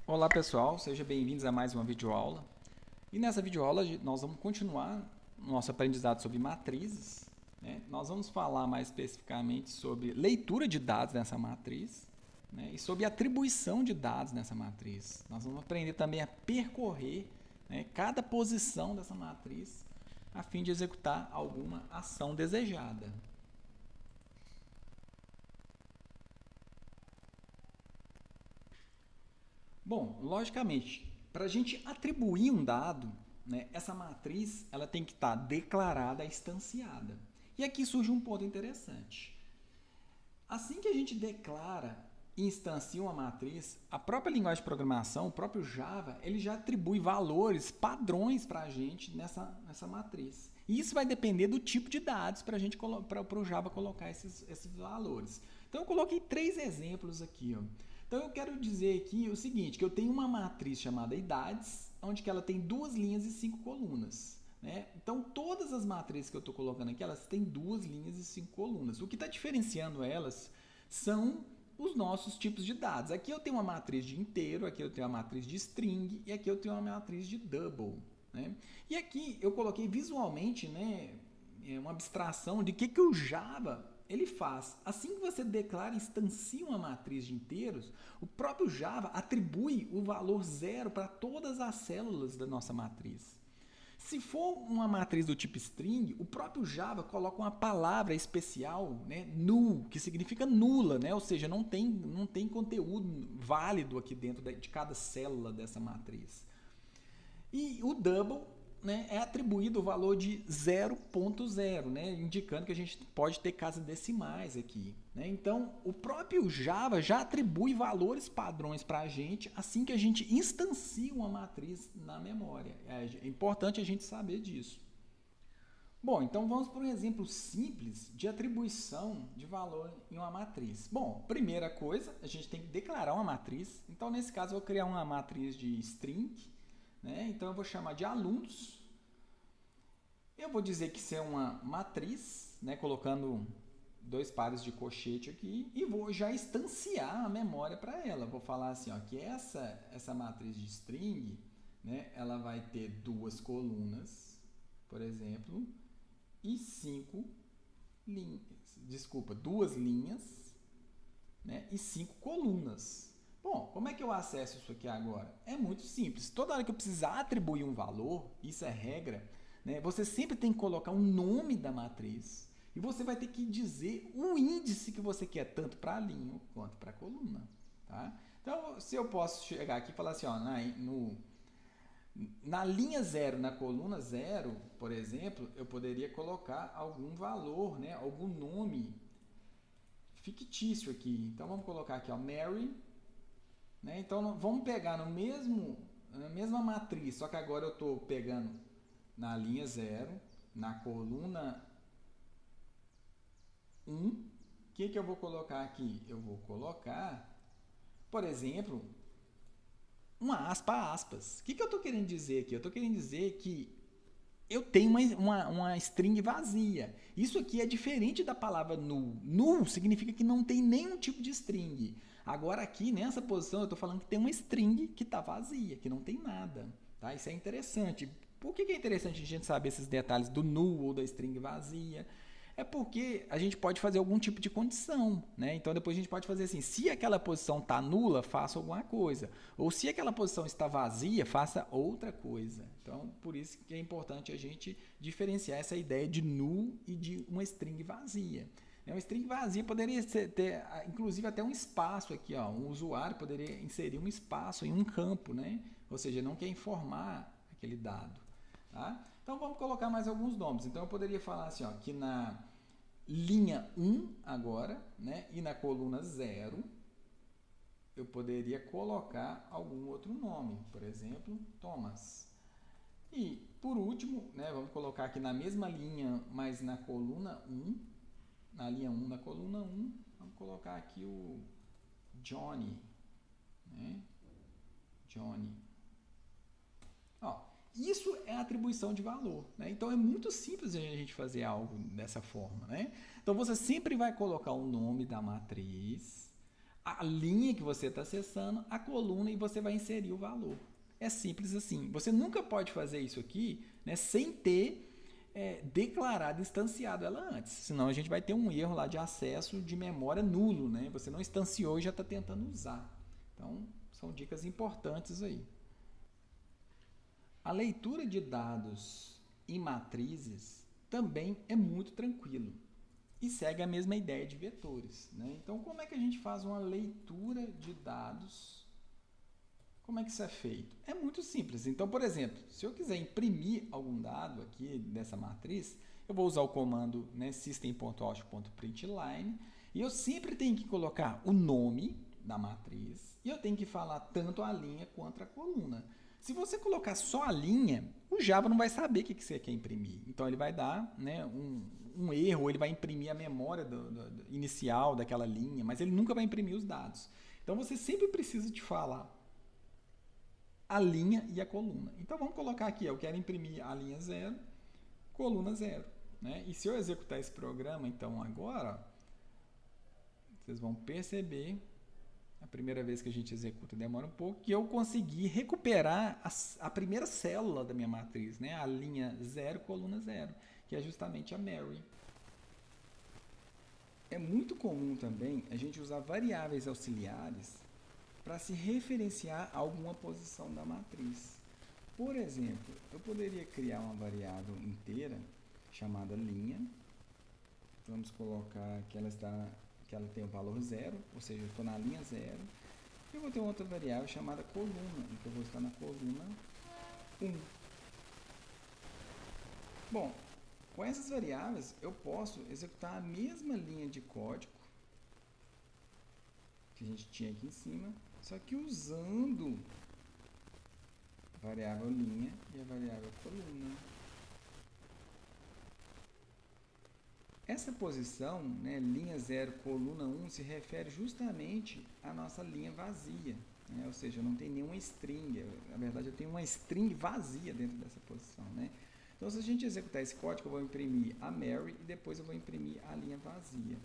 Olá pessoal, sejam bem-vindos a mais uma videoaula. E nessa videoaula nós vamos continuar nosso aprendizado sobre matrizes, né? Nós vamos falar mais especificamente sobre leitura de dados nessa matriz, né? E sobre atribuição de dados nessa matriz. Nós vamos aprender também a percorrer, né, cada posição dessa matriz a fim de executar alguma ação desejada. Bom, logicamente, para a gente atribuir um dado, né, essa matriz ela tem que estar declarada, instanciada. E aqui surge um ponto interessante. Assim que a gente declara e instancia uma matriz, a própria linguagem de programação, o próprio Java, ele já atribui valores, padrões para a gente nessa matriz. E isso vai depender do tipo de dados para o Java colocar esses valores. Então eu coloquei 3 exemplos aqui. Ó. Então eu quero dizer aqui o seguinte, que eu tenho uma matriz chamada idades, onde que ela tem 2 linhas e 5 colunas. Né? Então, todas as matrizes que eu estou colocando aqui, elas têm 2 linhas e 5 colunas. O que está diferenciando elas são os nossos tipos de dados. Aqui eu tenho uma matriz de inteiro, aqui eu tenho uma matriz de string e aqui eu tenho uma matriz de double. Né? E aqui eu coloquei visualmente, né, uma abstração de que o Java ele faz. Assim que você declara e instancia uma matriz de inteiros, o próprio Java atribui o valor zero para todas as células da nossa matriz. Se for uma matriz do tipo string, o próprio Java coloca uma palavra especial, né, null, que significa nula, né, ou seja, não tem conteúdo válido aqui dentro de cada célula dessa matriz. E o double, né, é atribuído o valor de 0.0, né, indicando que a gente pode ter casas decimais aqui. Né? Então, o próprio Java já atribui valores padrões para a gente assim que a gente instancia uma matriz na memória. É importante a gente saber disso. Bom, então vamos para um exemplo simples de atribuição de valor em uma matriz. Bom, primeira coisa, a gente tem que declarar uma matriz. Então, nesse caso, eu vou criar uma matriz de string. Né? Então, eu vou chamar de alunos. Eu vou dizer que isso é uma matriz, né? Colocando 2 pares de colchete aqui, e vou já instanciar a memória para ela. Vou falar assim, ó, que essa matriz de string, né, ela vai ter 2 colunas, por exemplo, e 5 linhas, desculpa, 2 linhas, né, e 5 colunas. Bom, como é que eu acesso isso aqui agora? É muito simples. Toda hora que eu precisar atribuir um valor, isso é regra, né, você sempre tem que colocar o nome da matriz e você vai ter que dizer o índice que você quer, tanto para a linha quanto para a coluna. Tá? Então, se eu posso chegar aqui e falar assim, ó, na linha 0, na coluna 0, por exemplo, eu poderia colocar algum valor, né, algum nome fictício aqui. Então, vamos colocar aqui, ó, Mary. Né? Então, vamos pegar na mesma matriz, só que agora eu estou pegando na linha 0, na coluna 1. O que eu vou colocar aqui? Eu vou colocar, por exemplo, uma aspas. O que eu estou querendo dizer aqui? Eu estou querendo dizer que eu tenho uma string vazia. Isso aqui é diferente da palavra null. Null significa que não tem nenhum tipo de string. Agora aqui, nessa posição, eu estou falando que tem uma string que está vazia, que não tem nada. Tá? Isso é interessante. Por que é interessante a gente saber esses detalhes do null ou da string vazia? É porque a gente pode fazer algum tipo de condição, né? Então depois a gente pode fazer assim, se aquela posição está nula, faça alguma coisa. Ou se aquela posição está vazia, faça outra coisa. Então, por isso que é importante a gente diferenciar essa ideia de null e de uma string vazia. Uma string vazia poderia ter, inclusive, até um espaço aqui. Ó. Um usuário poderia inserir um espaço em um campo, né? Ou seja, não quer informar aquele dado. Tá? Então, vamos colocar mais alguns nomes. Então, eu poderia falar assim, ó, que na linha 1 agora, né, e na coluna 0, eu poderia colocar algum outro nome. Por exemplo, Thomas. E, por último, né, vamos colocar aqui na mesma linha, mas na coluna 1, na linha 1 da coluna 1, vamos colocar aqui o Johnny. Né? Johnny. Ó, isso é atribuição de valor. Né? Então é muito simples a gente fazer algo dessa forma. Né? Então você sempre vai colocar o nome da matriz. a linha que você está acessando, a coluna e você vai inserir o valor. É simples assim. Você nunca pode fazer isso aqui, né, sem ter declarado, instanciado ela antes. Senão a gente vai ter um erro lá de acesso de memória nulo, né? Você não instanciou e já está tentando usar. Então, são dicas importantes aí. A leitura de dados em matrizes também é muito tranquilo e segue a mesma ideia de vetores, né? Então, como é que a gente faz uma leitura de dados? Como é que isso é feito? É muito simples. Então, por exemplo, se eu quiser imprimir algum dado aqui dessa matriz, eu vou usar o comando, né, system.out.println, e eu sempre tenho que colocar o nome da matriz e eu tenho que falar tanto a linha quanto a coluna. Se você colocar só a linha, o Java não vai saber o que você quer imprimir. Então ele vai dar, né, um erro, ele vai imprimir a memória inicial daquela linha, mas ele nunca vai imprimir os dados. Então você sempre precisa de falar a linha e a coluna. Então vamos colocar aqui, eu quero imprimir a linha 0, coluna 0. Né? E se eu executar esse programa, então agora, vocês vão perceber, a primeira vez que a gente executa demora um pouco, que eu consegui recuperar a primeira célula da minha matriz, né? A linha 0, coluna 0, que é justamente a Mary. É muito comum também a gente usar variáveis auxiliares para se referenciar a alguma posição da matriz. Por exemplo, eu poderia criar uma variável inteira chamada linha. Vamos colocar que ela tem o valor 0, ou seja, eu estou na linha 0. E eu vou ter outra variável chamada coluna, em que eu vou estar na coluna 1. Bom, com essas variáveis eu posso executar a mesma linha de código que a gente tinha aqui em cima, só que usando a variável linha e a variável coluna. Essa posição, né, linha 0, coluna 1, se refere justamente à nossa linha vazia. Né? Ou seja, não tem nenhuma string. Na verdade, eu tenho uma string vazia dentro dessa posição. Né? Então, se a gente executar esse código, eu vou imprimir a Mary e depois eu vou imprimir a linha vazia.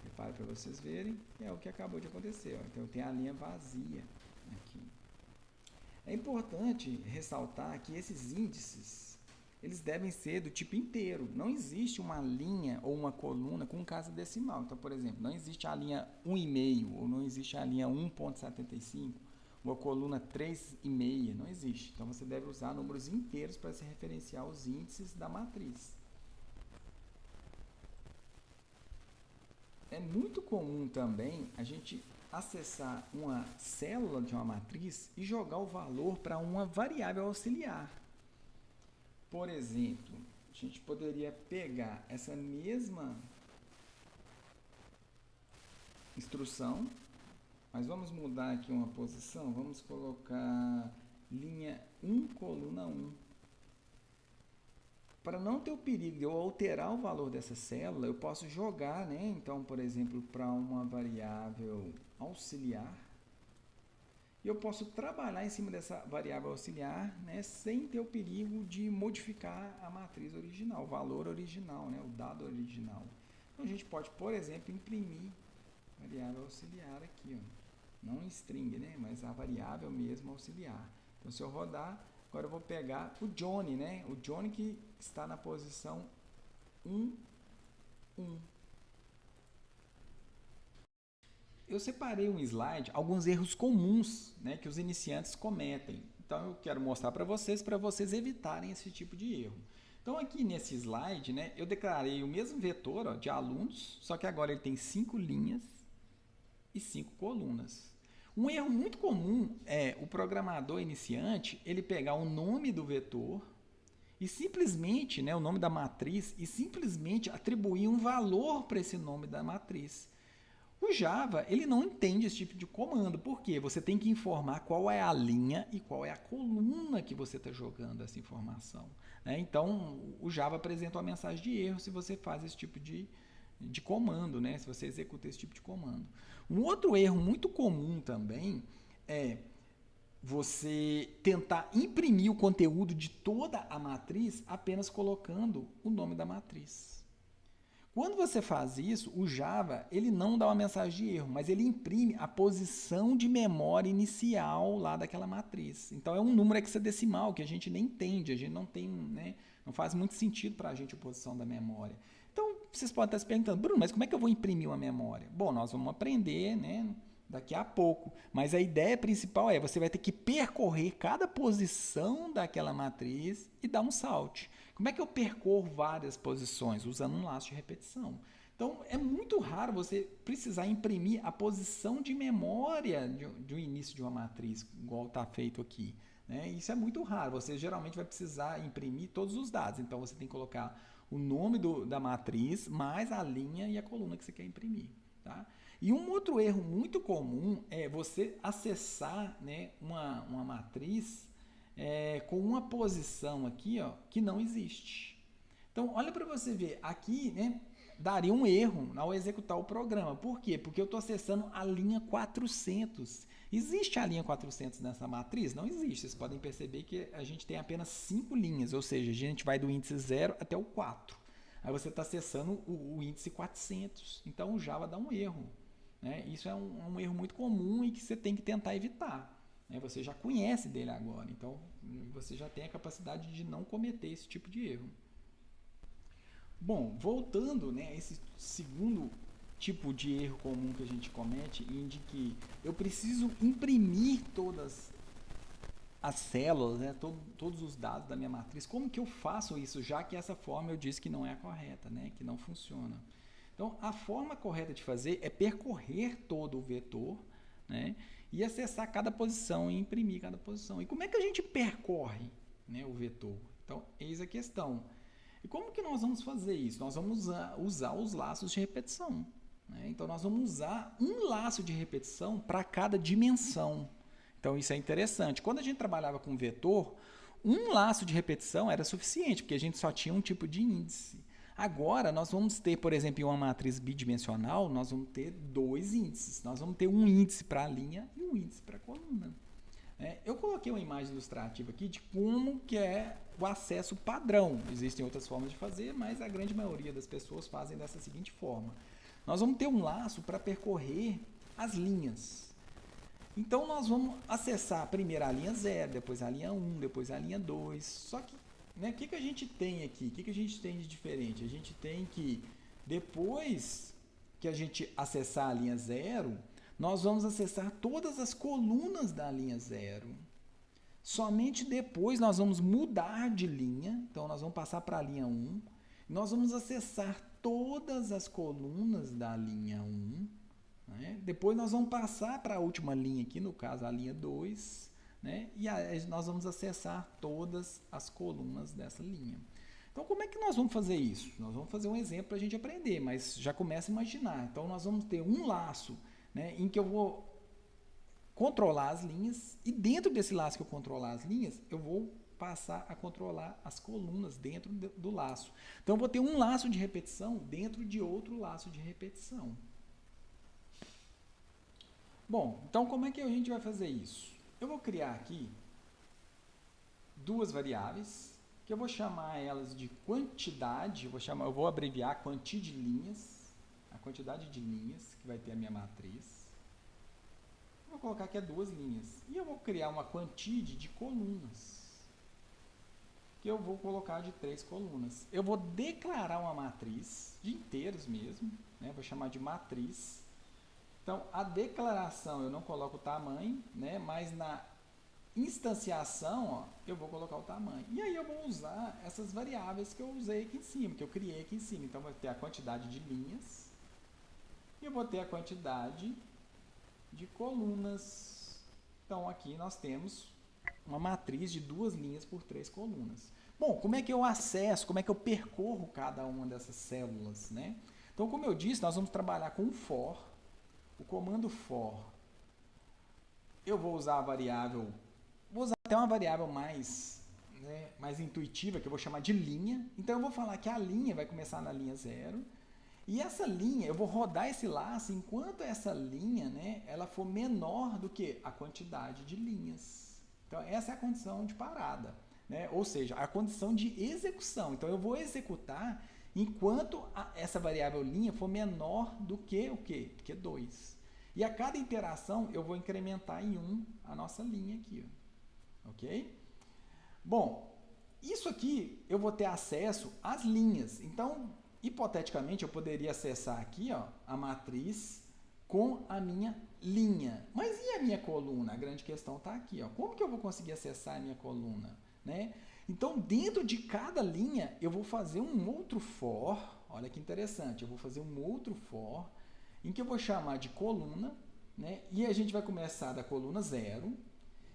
Repare para vocês verem, é o que acabou de acontecer. Ó. Então, eu tenho a linha vazia aqui. É importante ressaltar que esses índices, eles devem ser do tipo inteiro. Não existe uma linha ou uma coluna com casa decimal. Então, por exemplo, não existe a linha 1,5 ou não existe a linha 1,75, uma coluna 3,5, não existe. Então, você deve usar números inteiros para se referenciar aos índices da matriz. É muito comum também a gente acessar uma célula de uma matriz e jogar o valor para uma variável auxiliar. Por exemplo, a gente poderia pegar essa mesma instrução, mas vamos mudar aqui uma posição, vamos colocar linha 1, coluna 1. Para não ter o perigo de eu alterar o valor dessa célula, eu posso jogar, né? Então, por exemplo, para uma variável auxiliar, e eu posso trabalhar em cima dessa variável auxiliar, né, sem ter o perigo de modificar a matriz original, o valor original, né, o dado original. Então, a gente pode, por exemplo, imprimir a variável auxiliar aqui, ó. Não em string, né, mas a variável mesmo auxiliar. Então, se eu rodar, agora eu vou pegar o Johnny, né, o Johnny que está na posição 1, 1. Eu separei um slide, alguns erros comuns, né, que os iniciantes cometem. Então, eu quero mostrar para vocês evitarem esse tipo de erro. Então, aqui nesse slide, né, eu declarei o mesmo vetor, ó, de alunos, só que agora ele tem 5 linhas e 5 colunas. Um erro muito comum é o programador iniciante ele pegar o nome do vetor e simplesmente, né, o nome da matriz, e simplesmente atribuir um valor para esse nome da matriz. O Java, ele não entende esse tipo de comando, porque você tem que informar qual é a linha e qual é a coluna que você está jogando essa informação. Né? Então, o Java apresenta uma mensagem de erro se você faz esse tipo de comando, né? Se você executa esse tipo de comando. Um outro erro muito comum também é você tentar imprimir o conteúdo de toda a matriz apenas colocando o nome da matriz. Quando você faz isso, o Java ele não dá uma mensagem de erro, mas ele imprime a posição de memória inicial lá daquela matriz. Então é um número hexadecimal que a gente nem entende, a gente não tem, né, não faz muito sentido para a gente a posição da memória. Então vocês podem estar se perguntando, Bruno, mas como é que eu vou imprimir uma memória? Bom, nós vamos aprender, né, daqui a pouco. Mas a ideia principal é você vai ter que percorrer cada posição daquela matriz e dar um salto. Como é que eu percorro várias posições? Usando um laço de repetição. Então, é muito raro você precisar imprimir a posição de memória de um início de uma matriz, igual está feito aqui. Né? Isso é muito raro. Você geralmente vai precisar imprimir todos os dados. Então, você tem que colocar o nome da matriz, mais a linha e a coluna que você quer imprimir. Tá? E um outro erro muito comum é você acessar, né, uma matriz com uma posição aqui, ó, que não existe. Então, olha para você ver, aqui, né, daria um erro ao executar o programa. Por quê? Porque eu estou acessando a linha 400. Existe a linha 400 nessa matriz? Não existe. Vocês podem perceber que a gente tem apenas 5 linhas, ou seja, a gente vai do índice 0 até o 4. Aí você está acessando o índice 400. Então, o Java dá um erro. Né? Isso é um erro muito comum e que você tem que tentar evitar. Você já conhece dele agora, então você já tem a capacidade de não cometer esse tipo de erro. Bom, voltando, né, a esse segundo tipo de erro comum que a gente comete, em que eu preciso imprimir todas as células, né, todos os dados da minha matriz. Como que eu faço isso, já que essa forma eu disse que não é a correta, né, que não funciona? Então, a forma correta de fazer é percorrer todo o vetor, né, e acessar cada posição e imprimir cada posição. E como é que a gente percorre, né, o vetor? Então, eis a questão. E como que nós vamos fazer isso? Nós vamos usar os laços de repetição. Né? Então, nós vamos usar um laço de repetição para cada dimensão. Então, isso é interessante. Quando a gente trabalhava com vetor, um laço de repetição era suficiente, porque a gente só tinha um tipo de índice. Agora, nós vamos ter, por exemplo, em uma matriz bidimensional, nós vamos ter 2 índices. Nós vamos ter um índice para a linha e um índice para a coluna. Eu coloquei uma imagem ilustrativa aqui de como que é o acesso padrão. Existem outras formas de fazer, mas a grande maioria das pessoas fazem dessa seguinte forma. Nós vamos ter um laço para percorrer as linhas. Então, nós vamos acessar primeiro a linha 0, depois a linha 1, depois a linha 2. Só que o que a gente tem aqui? O que a gente tem de diferente? A gente tem que, depois que a gente acessar a linha 0, nós vamos acessar todas as colunas da linha 0. Somente depois nós vamos mudar de linha, então nós vamos passar para a linha 1. Nós vamos acessar todas as colunas da linha 1. Né? Depois nós vamos passar para a última linha aqui, no caso a linha 2. Né? E aí nós vamos acessar todas as colunas dessa linha. Então, como é que nós vamos fazer isso? Nós vamos fazer um exemplo para a gente aprender, mas já começa a imaginar. Então, nós vamos ter um laço, né, em que eu vou controlar as linhas, e dentro desse laço que eu controlar as linhas, eu vou passar a controlar as colunas dentro do laço. Então, eu vou ter um laço de repetição dentro de outro laço de repetição. Bom, então como é que a gente vai fazer isso? Eu vou criar aqui 2 variáveis, que eu vou chamar elas de quantidade, eu vou abreviar quanti de linhas, a quantidade de linhas que vai ter a minha matriz. Eu vou colocar aqui 2 linhas. E eu vou criar uma quanti de colunas, que eu vou colocar de 3 colunas. Eu vou declarar uma matriz, de inteiros mesmo, né? Vou chamar de matriz. Então, a declaração eu não coloco o tamanho, né? Mas na instanciação, ó, eu vou colocar o tamanho. E aí eu vou usar essas variáveis que eu usei aqui em cima, que eu criei aqui em cima. Então, vai ter a quantidade de linhas e eu vou ter a quantidade de colunas. Então, aqui nós temos uma matriz de 2 linhas por 3 colunas. Bom, como é que eu acesso, como é que eu percorro cada uma dessas células, né? Então, como eu disse, nós vamos trabalhar com o for. O comando for, eu vou usar a variável, vou usar até uma variável mais intuitiva, que eu vou chamar de linha. Então, eu vou falar que a linha vai começar na linha 0. E essa linha, eu vou rodar esse laço enquanto essa linha, né, ela for menor do que a quantidade de linhas. Então, essa é a condição de parada, né? Ou seja, a condição de execução. Então, eu vou executar enquanto essa variável linha for menor do que o quê? Do que 2. E a cada iteração eu vou incrementar em 1 a nossa linha aqui, ó. Ok? Bom, isso aqui eu vou ter acesso às linhas. Então, hipoteticamente, eu poderia acessar aqui, ó, a matriz com a minha linha. Mas e a minha coluna? A grande questão está aqui, ó. Como que eu vou conseguir acessar a minha coluna, né? Então, dentro de cada linha, eu vou fazer um outro for. Olha que interessante. Eu vou fazer um outro for em que eu vou chamar de coluna, né? E a gente vai começar da coluna 0.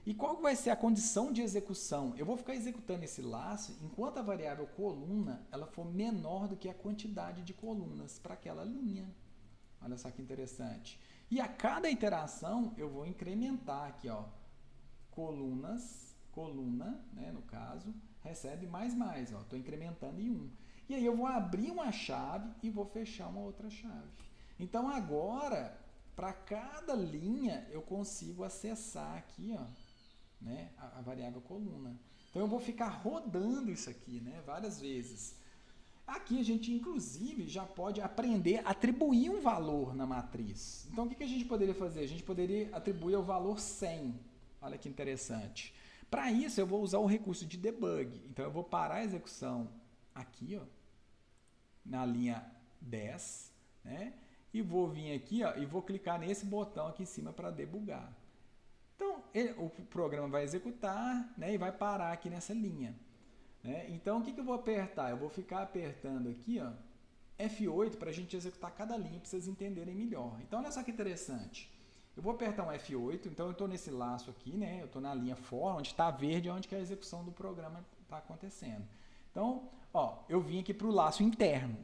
E qual vai ser a condição de execução? Eu vou ficar executando esse laço enquanto a variável coluna ela for menor do que a quantidade de colunas para aquela linha. Olha só que interessante. E a cada iteração eu vou incrementar aqui, ó, coluna, né, no caso, recebe mais, ó, estou incrementando em 1. E aí eu vou abrir uma chave e vou fechar uma outra chave. Então agora, para cada linha, eu consigo acessar aqui, ó, né, a variável coluna. Então eu vou ficar rodando isso aqui, né, várias vezes. Aqui a gente, inclusive, já pode aprender a atribuir um valor na matriz. Então, o que a gente poderia fazer? A gente poderia atribuir o valor 100. Olha que interessante. Para isso, eu vou usar o recurso de debug. Então, eu vou parar a execução aqui, ó, na linha 10, né? E vou vir aqui, ó, e vou clicar nesse botão aqui em cima para debugar. Então, o programa vai executar, né, e vai parar aqui nessa linha. Então, o que eu vou apertar? Eu vou ficar apertando aqui, ó, F8 para a gente executar cada linha, para vocês entenderem melhor. Então, olha só que interessante. Eu vou apertar um F8, então eu estou nesse laço aqui, né? Eu estou na linha for, onde está verde, onde que a execução do programa está acontecendo. Então, ó, eu vim aqui para o laço interno.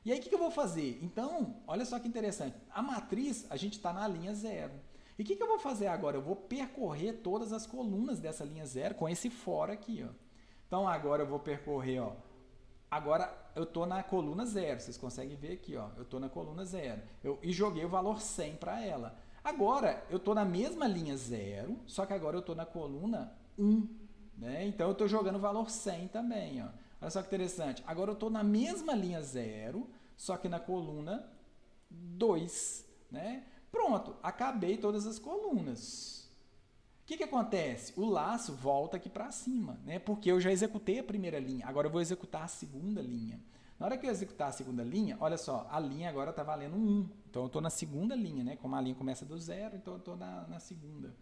E aí, o que eu vou fazer? Então, olha só que interessante. A matriz, a gente está na linha 0. E o que eu vou fazer agora? Eu vou percorrer todas as colunas dessa linha 0 com esse for aqui, ó. Então, agora eu vou percorrer, ó. Agora eu estou na coluna 0. Vocês conseguem ver aqui, ó. Eu estou na coluna 0. E joguei o valor 100 para ela. Agora, eu estou na mesma linha 0, só que agora eu estou na coluna 1. Né? Então, eu estou jogando o valor 100 também, ó. Olha só que interessante. Agora eu estou na mesma linha 0, só que na coluna 2. Né? Pronto, acabei todas as colunas. O que acontece? O laço volta aqui para cima, né? Porque eu já executei a primeira linha, agora eu vou executar a segunda linha. Na hora que eu executar a segunda linha, olha só, a linha agora está valendo 1. Então, eu estou na segunda linha, né? Como a linha começa do 0, então eu estou na segunda,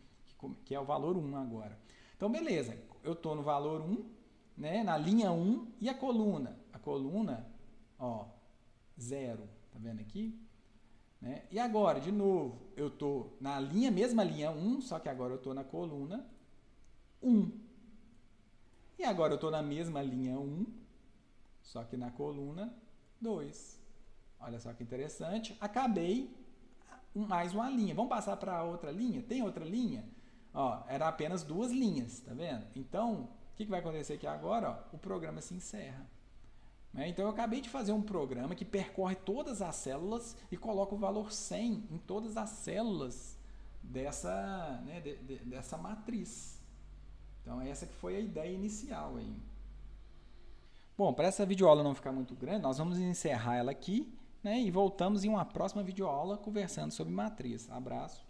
que é o valor 1 agora. Então, beleza, eu estou no valor 1, né? Na linha 1 e a coluna. A coluna, ó, 0, tá vendo aqui? Né? E agora, de novo, eu estou na mesma linha 1, só que agora eu estou na coluna 1. E agora eu estou na mesma linha 1, só que na coluna 2. Olha só que interessante. Acabei mais uma linha. Vamos passar para outra linha? Tem outra linha? Ó, era apenas 2 linhas, tá vendo? Então, o que vai acontecer aqui agora? Ó, o programa se encerra. Então, eu acabei de fazer um programa que percorre todas as células e coloca o valor 100 em todas as células dessa, né, dessa matriz. Então, essa que foi a ideia inicial aí. Bom, para essa videoaula não ficar muito grande, nós vamos encerrar ela aqui, né, e voltamos em uma próxima videoaula conversando sobre matriz. Abraço.